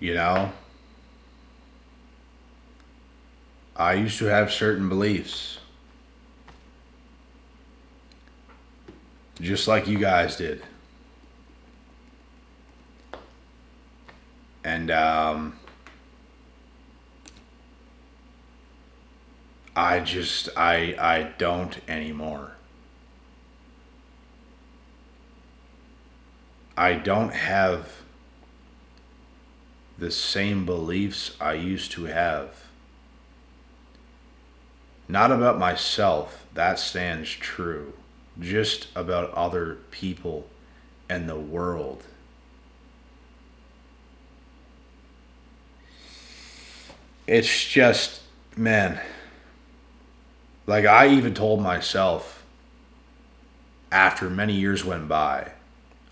You know, I used to have certain beliefs, just like you guys did. And I don't anymore. I don't have the same beliefs I used to have. Not about myself, that stands true. Just about other people and the world. It's just, man, like I even told myself after many years went by,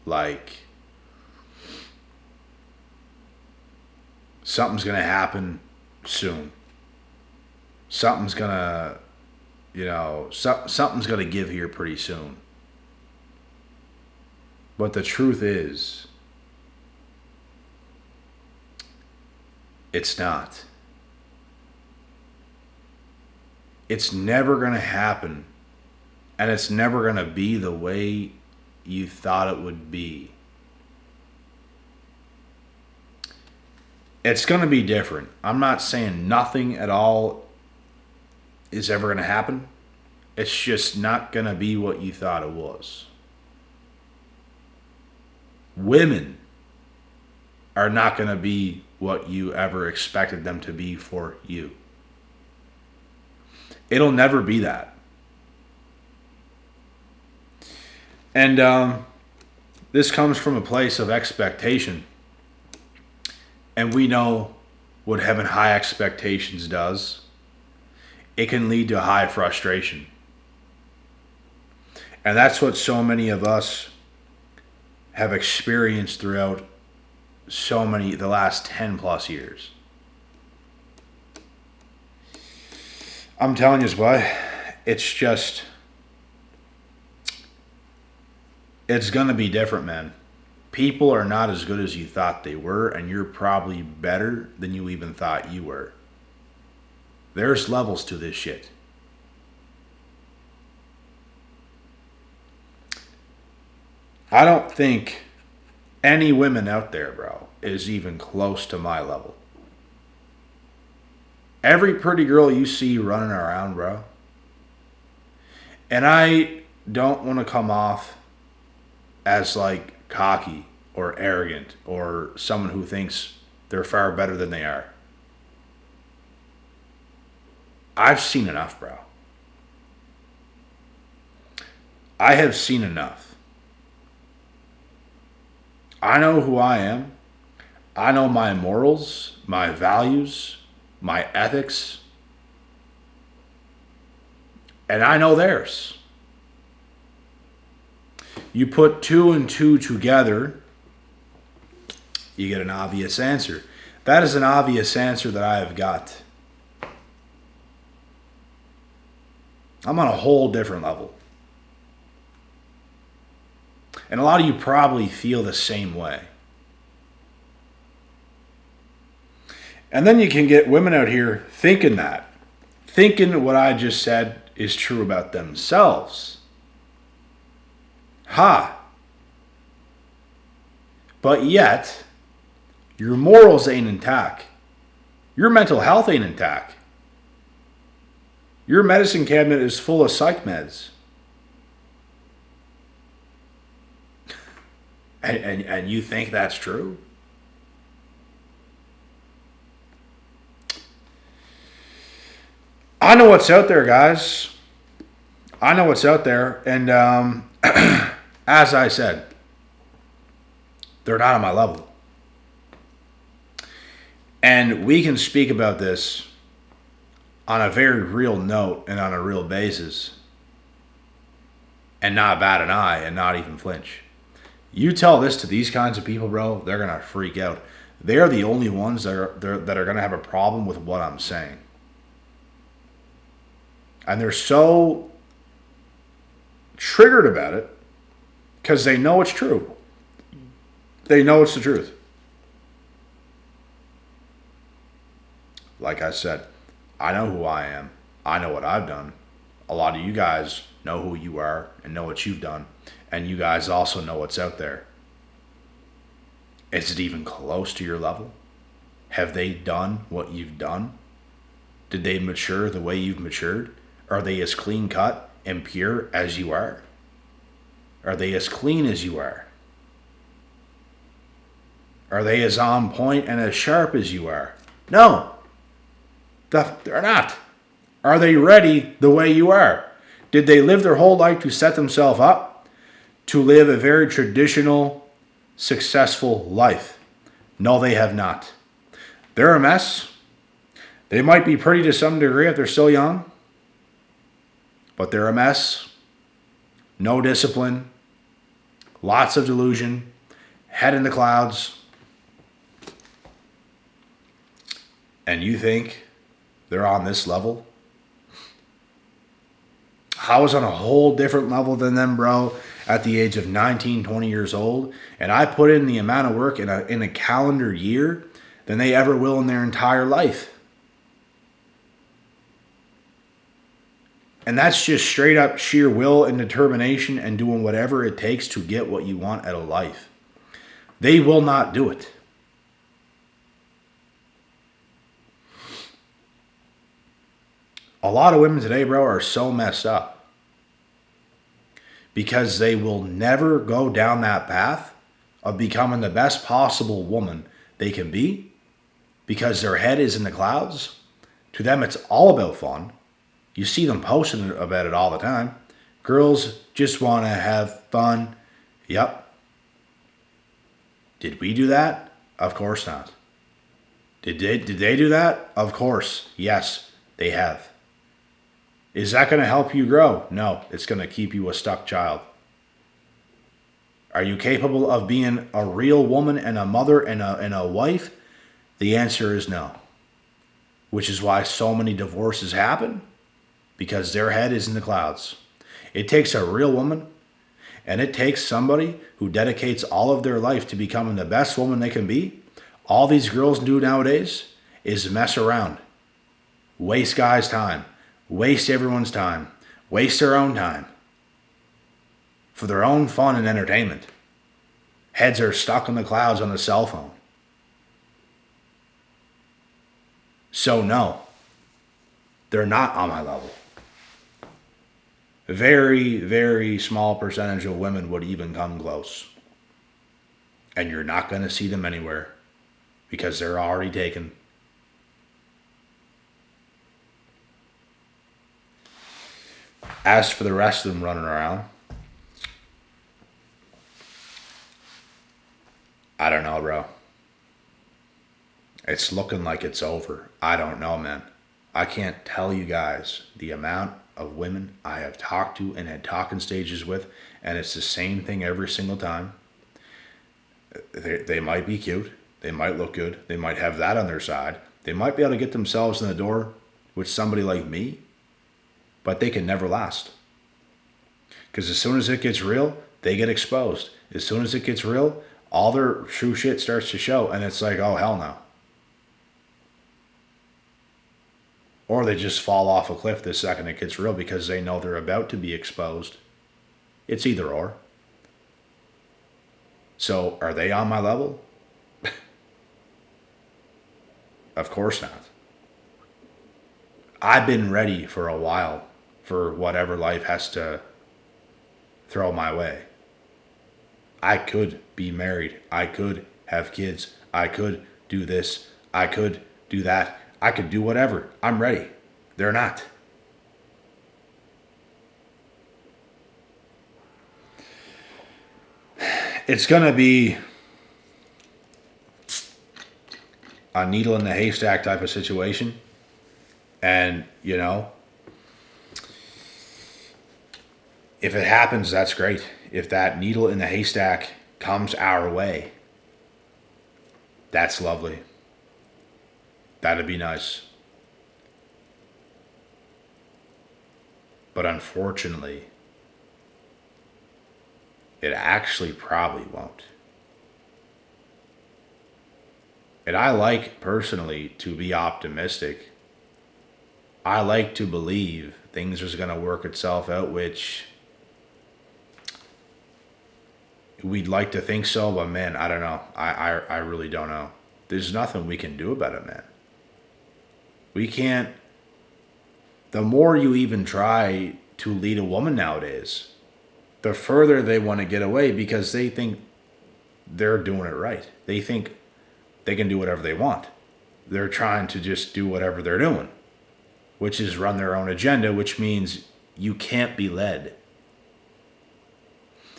like, something's gonna happen soon. Something's gonna, something's gonna give here pretty soon. But the truth is, it's not. It's never gonna happen, and it's never gonna be the way you thought it would be. It's gonna be different. I'm not saying nothing at all is ever gonna happen. It's just not gonna be what you thought it was. Women are not gonna be what you ever expected them to be for you. It'll never be that. And this comes from a place of expectation. And we know what having high expectations does. It can lead to high frustration. And that's what so many of us have experienced throughout the last 10 plus years. I'm telling you, boy, it's going to be different, man. People are not as good as you thought they were, and you're probably better than you even thought you were. There's levels to this shit. I don't think any women out there, bro, is even close to my level. Every pretty girl you see running around, bro. And I don't want to come off as like cocky or arrogant or someone who thinks they're far better than they are. I've seen enough, bro. I have seen enough. I know who I am. I know my morals, my values, my ethics, and I know theirs. You put two and two together, you get an obvious answer. That is an obvious answer that I have got. I'm on a whole different level. And a lot of you probably feel the same way. And then you can get women out here thinking what I just said is true about themselves. Ha! But yet, your morals ain't intact. Your mental health ain't intact. Your medicine cabinet is full of psych meds. And you think that's true? I know what's out there, guys. I know what's out there. And as I said, they're not on my level. And we can speak about this on a very real note and on a real basis and not bat an eye and not even flinch. You tell this to these kinds of people, bro, they're going to freak out. They're the only ones that are going to have a problem with what I'm saying. And they're so triggered about it because they know it's true. They know it's the truth. like I said, I know who I am. I know what I've done. A lot of you guys know who you are and know what you've done. And you guys also know what's out there. Is it even close to your level? Have they done what you've done? Did they mature the way you've matured? Are they as clean cut and pure as you are? Are they as clean as you are? Are they as on point and as sharp as you are? No, they're not. Are they ready the way you are? Did they live their whole life to set themselves up to live a very traditional, successful life? No, they have not. They're a mess. They might be pretty to some degree if they're still young, but they're a mess. No discipline, lots of delusion, head in the clouds. And you think they're on this level? I was on a whole different level than them, bro, at the age of 19, 20 years old. And I put in the amount of work in a calendar year than they ever will in their entire life. And that's just straight up sheer will and determination and doing whatever it takes to get what you want out of life. They will not do it. A lot of women today, bro, are so messed up because they will never go down that path of becoming the best possible woman they can be because their head is in the clouds. To them, it's all about fun. You see them posting about it all the time. Girls just want to have fun. Yep. Did we do that? Of course not. Did they do that? Of course. Yes, they have. Is that going to help you grow? No, it's going to keep you a stuck child. Are you capable of being a real woman and a mother and a wife? The answer is no. Which is why so many divorces happen, because their head is in the clouds. It takes a real woman, and it takes somebody who dedicates all of their life to becoming the best woman they can be. All these girls do nowadays is mess around, waste guys' time, waste everyone's time, waste their own time for their own fun and entertainment. Heads are stuck in the clouds on a cell phone. So no, they're not on my level. A very, very small percentage of women would even come close. And you're not going to see them anywhere because they're already taken. As for the rest of them running around, I don't know, bro. It's looking like it's over. I don't know, man. I can't tell you guys the amount of women I have talked to and had talking stages with, and it's the same thing every single time. They might be cute. They might look good. They might have that on their side. They might be able to get themselves in the door with somebody like me, but they can never last. Because as soon as it gets real, they get exposed. As soon as it gets real, all their true shit starts to show, and it's like, oh, hell no. Or they just fall off a cliff the second it gets real because they know they're about to be exposed. It's either or. So, are they on my level? Of course not. I've been ready for a while for whatever life has to throw my way. I could be married. I could have kids. I could do this. I could do that. I could do whatever. I'm ready. They're not. It's going to be a needle in the haystack type of situation. And, you know, if it happens, that's great. If that needle in the haystack comes our way, that's lovely. That'd be nice. But unfortunately, it actually probably won't. And I like personally to be optimistic. I like to believe things are going to work itself out, which we'd like to think so, but man, I don't know. I really don't know. There's nothing we can do about it, man. We can't. The more you even try to lead a woman nowadays, the further they want to get away because they think they're doing it right. They think they can do whatever they want. They're trying to just do whatever they're doing, which is run their own agenda, which means you can't be led.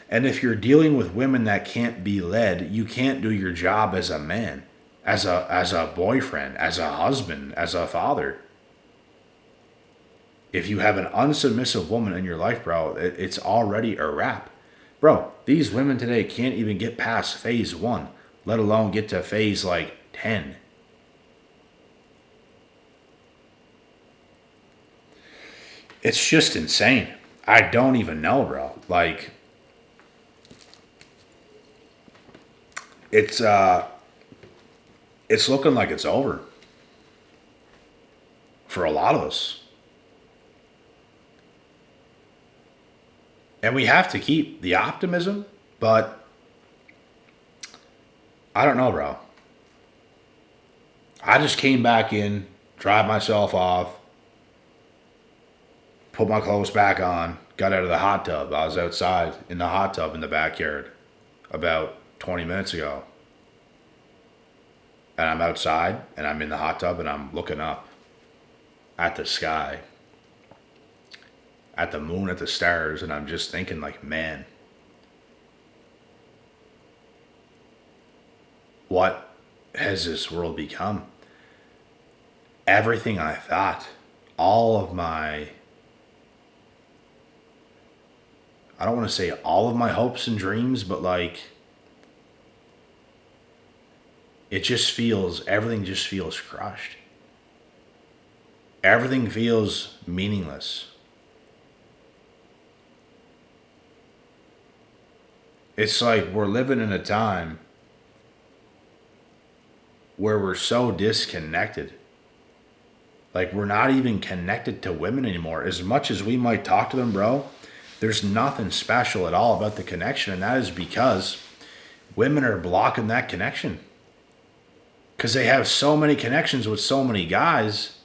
And if you're dealing with women that can't be led, you can't do your job as a man, as a boyfriend, as a husband, as a father. If you have an unsubmissive woman in your life, bro, it's already a wrap. Bro, these women today can't even get past phase 1, let alone get to phase like 10. It's just insane. I don't even know, bro. Like, it's looking like it's over for a lot of us. And we have to keep the optimism, but I don't know, bro. I just came back in, dried myself off, put my clothes back on, got out of the hot tub. I was outside in the hot tub in the backyard about 20 minutes ago. And I'm outside and I'm in the hot tub and I'm looking up at the sky, at the moon, at the stars, and I'm just thinking like, man, what has this world become? Everything I thought, all of my, I don't want to say all of my hopes and dreams, but like, everything just feels crushed. Everything feels meaningless. It's like we're living in a time where we're so disconnected. Like we're not even connected to women anymore. As much as we might talk to them, bro, there's nothing special at all about the connection. And that is because women are blocking that connection. Because they have so many connections with so many guys,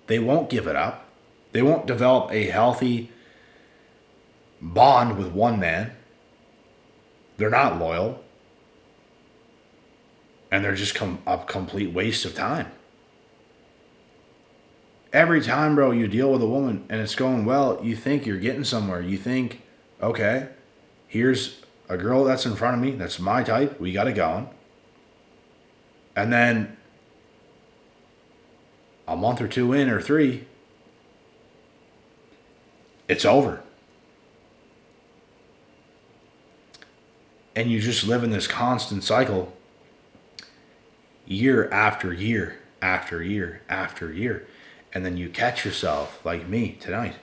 they won't give it up. They won't develop a healthy bond with one man. They're not loyal. And they're just a complete waste of time. Every time, bro, you deal with a woman and it's going well, you think you're getting somewhere. You think, okay, here's a girl that's in front of me. That's my type. We got it going. And then a month or two in or 3, it's over. And you just live in this constant cycle year after year after year after year. And then you catch yourself, like me tonight,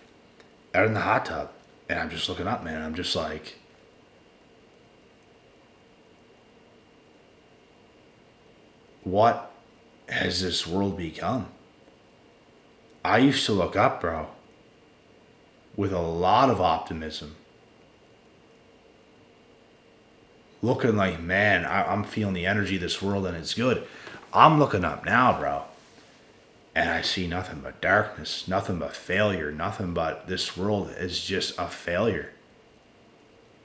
out in the hot tub. And I'm just looking up, man. I'm just like, what has this world become? I used to look up, bro, with a lot of optimism. Looking like, man, I'm feeling the energy of this world and it's good. I'm looking up now, bro. And I see nothing but darkness, nothing but failure, nothing but this world is just a failure.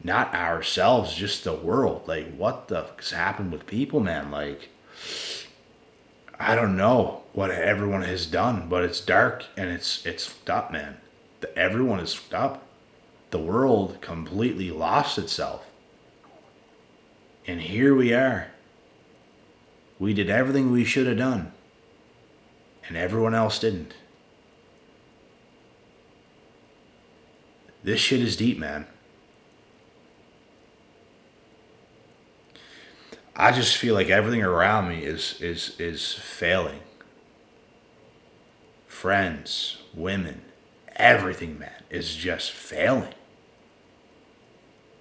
Not ourselves, just the world. Like, what the fuck's happened with people, man? Like, I don't know what everyone has done, but it's dark and it's fucked up, man. Everyone is fucked up. The world completely lost itself. And here we are. We did everything we should have done. And everyone else didn't. This shit is deep, man. I just feel like everything around me is failing. Friends, women, everything, man, is just failing.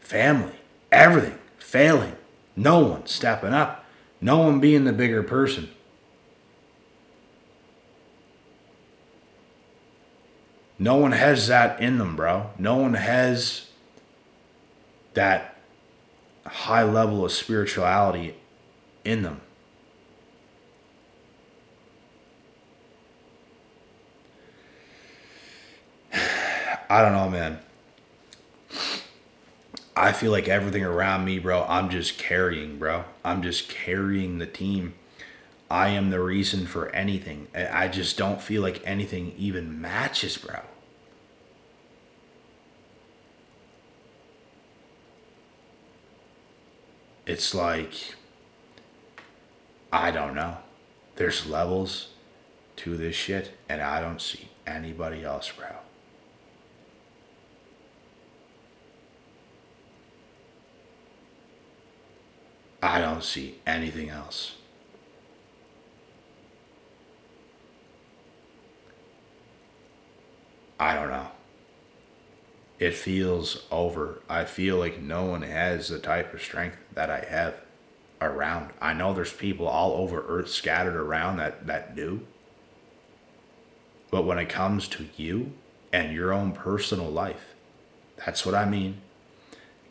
Family, everything, failing. No one stepping up. No one being the bigger person. No one has that in them, bro. No one has that high level of spirituality in them. I don't know, man. I feel like everything around me, bro, I'm just carrying, bro. I'm just carrying the team. I am the reason for anything. I just don't feel like anything even matches, bro. It's like, I don't know. There's levels to this shit, and I don't see anybody else, bro. I don't see anything else. I don't know. It feels over. I feel like no one has the type of strength that I have around. I know there's people all over Earth scattered around that do. But when it comes to you and your own personal life, that's what I mean.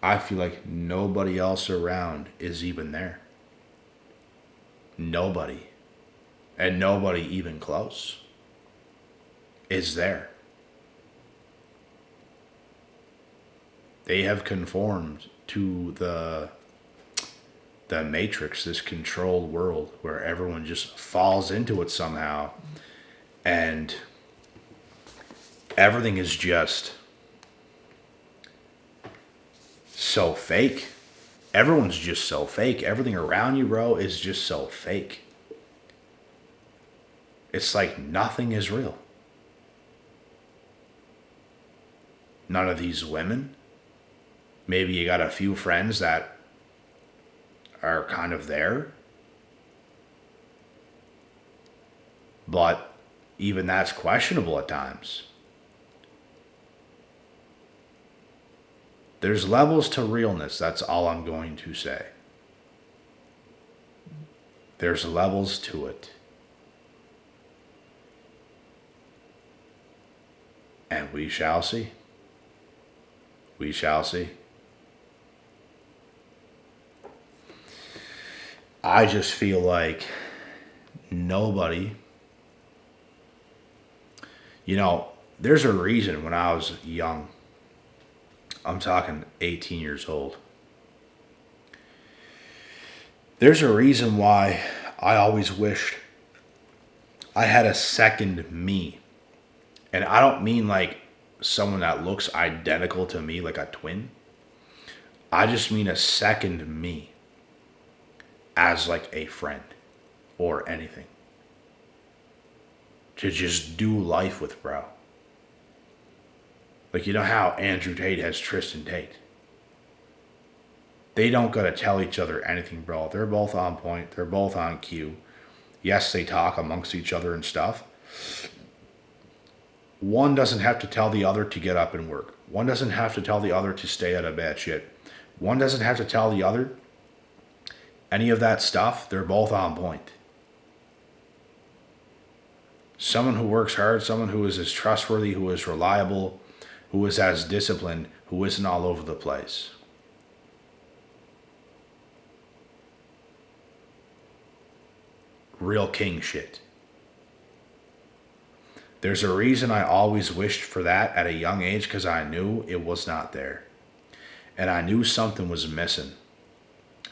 I feel like nobody else around is even there. Nobody. And nobody even close is there. They have conformed to the matrix, this controlled world where everyone just falls into it somehow, and everything is just so fake. Everyone's just so fake. Everything around you, bro, is just so fake. It's like nothing is real. None of these women. Maybe you got a few friends that are kind of there. But even that's questionable at times. There's levels to realness, that's all I'm going to say. There's levels to it. And we shall see. We shall see. I just feel like nobody, there's a reason when I was young, I'm talking 18 years old, there's a reason why I always wished I had a second me. And I don't mean like someone that looks identical to me, like a twin. I just mean a second me. As like a friend or anything to just do life with, bro. Like, you know how Andrew Tate has Tristan Tate? They don't gotta tell each other anything, bro. They're both on point. They're both on cue. Yes, they talk amongst each other and stuff. One doesn't have to tell the other to get up and work. One doesn't have to tell the other to stay out of bad shit. One doesn't have to tell the other any of that stuff. They're both on point. Someone who works hard, someone who is as trustworthy, who is reliable, who is as disciplined, who isn't all over the place. Real king shit. There's a reason I always wished for that at a young age, because I knew it was not there. And I knew something was missing.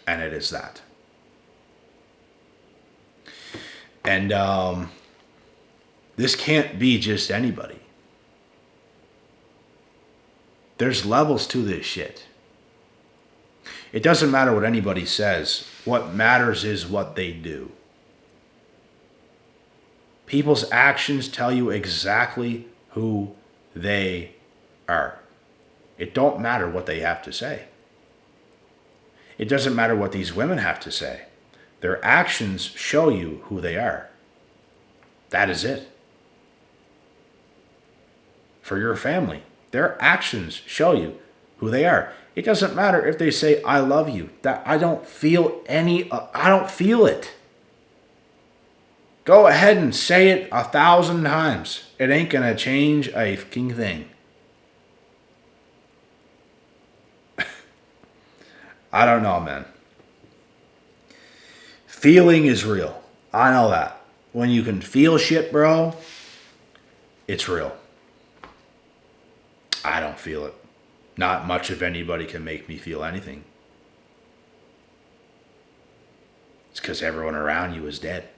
And it is that. And this can't be just anybody. There's levels to this shit. It doesn't matter what anybody says. What matters is what they do. People's actions tell you exactly who they are. It don't matter what they have to say. It doesn't matter what these women have to say. Their actions show you who they are. That is it. For your family, their actions show you who they are. It doesn't matter if they say I love you. That I don't feel I don't feel it. Go ahead and say it 1,000 times. It ain't gonna change a fucking thing. I don't know, man. Feeling is real. I know that. When you can feel shit, bro, it's real. I don't feel it. Not much of anybody can make me feel anything. It's because everyone around you is dead.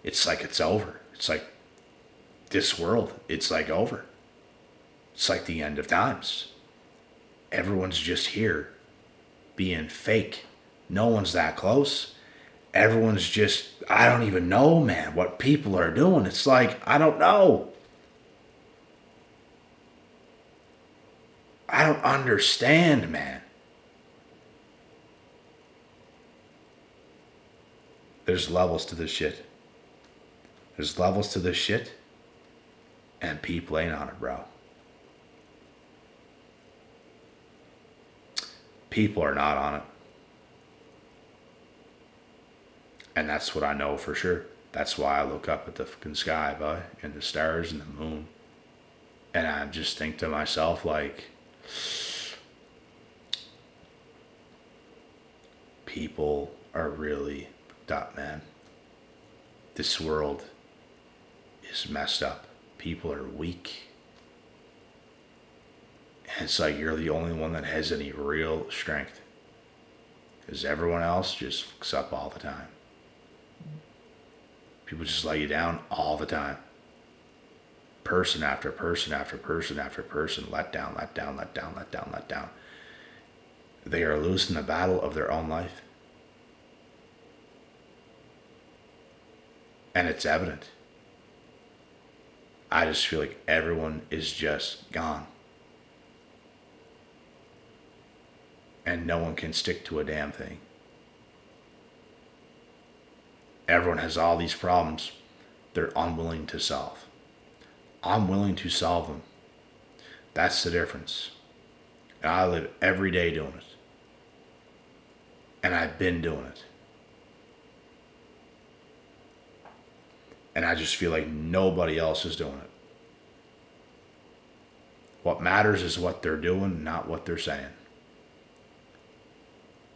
It's like it's over. It's like this world, it's like over. It's like the end of times. Everyone's just here being fake. No one's that close. Everyone's just, I don't even know, man, what people are doing. It's like, I don't know. I don't understand, man. There's levels to this shit. There's levels to this shit. And people ain't on it, bro. People are not on it. And that's what I know for sure. That's why I look up at the fucking sky, boy, and the stars and the moon. And I just think to myself, like, people are really fucked up, man. This world is messed up. People are weak. And it's like you're the only one that has any real strength. Because everyone else just fucks up all the time. People just let you down all the time. Person after person after person after person. Let down, let down, let down, let down, let down. They are losing the battle of their own life. And it's evident. I just feel like everyone is just gone. And no one can stick to a damn thing. Everyone has all these problems they're unwilling to solve. I'm willing to solve them. That's the difference. And I live every day doing it. And I've been doing it. And I just feel like nobody else is doing it. What matters is what they're doing, not what they're saying.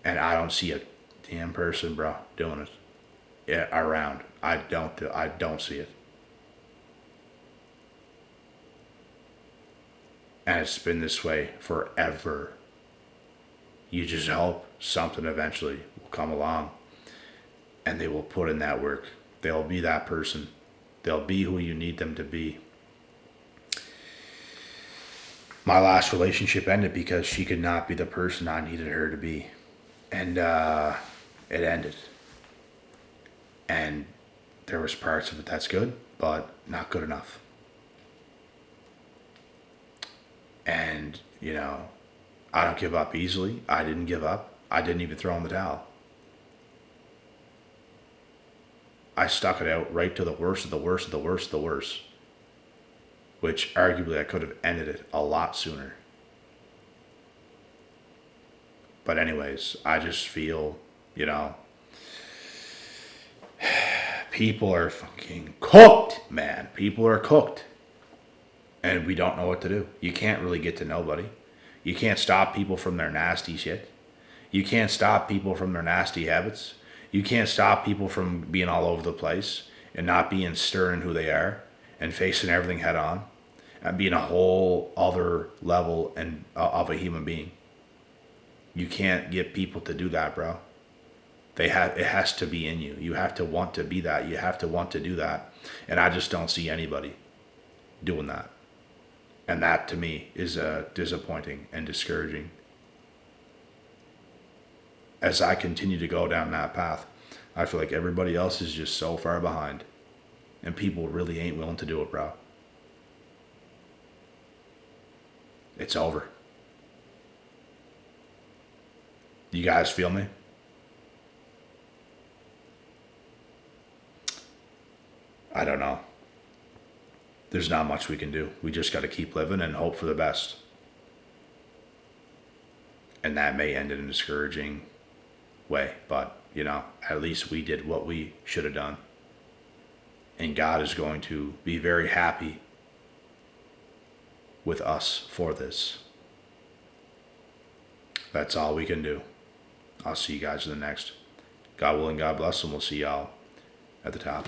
And I don't see a damn person, bro, doing it. Yeah, around. I don't see it. And it's been this way forever. You just hope something eventually will come along and they will put in that work. They'll be that person. They'll be who you need them to be. My last relationship ended because she could not be the person I needed her to be. And it ended. And there was parts of it that's good, but not good enough. And, you know, I don't give up easily. I didn't give up. I didn't even throw in the towel. I stuck it out right to the worst of the worst of the worst of the worst. Which arguably I could have ended it a lot sooner. But anyways, I just feel, you know, people are fucking cooked, man. People are cooked. And we don't know what to do. You can't really get to nobody. You can't stop people from their nasty shit. You can't stop people from their nasty habits. You can't stop people from being all over the place and not being stern in who they are and facing everything head on and being a whole other level and of a human being. You can't get people to do that, bro. It has to be in you. You have to want to be that. You have to want to do that. And I just don't see anybody doing that. And that to me is disappointing and discouraging. As I continue to go down that path, I feel like everybody else is just so far behind. And people really ain't willing to do it, bro. It's over. You guys feel me? I don't know. There's not much we can do. We just got to keep living and hope for the best. And that may end in a discouraging way, but at least we did what we should have done. And God is going to be very happy with us for this. That's all we can do. I'll see you guys in the next. God willing, God bless, and we'll see y'all at the top.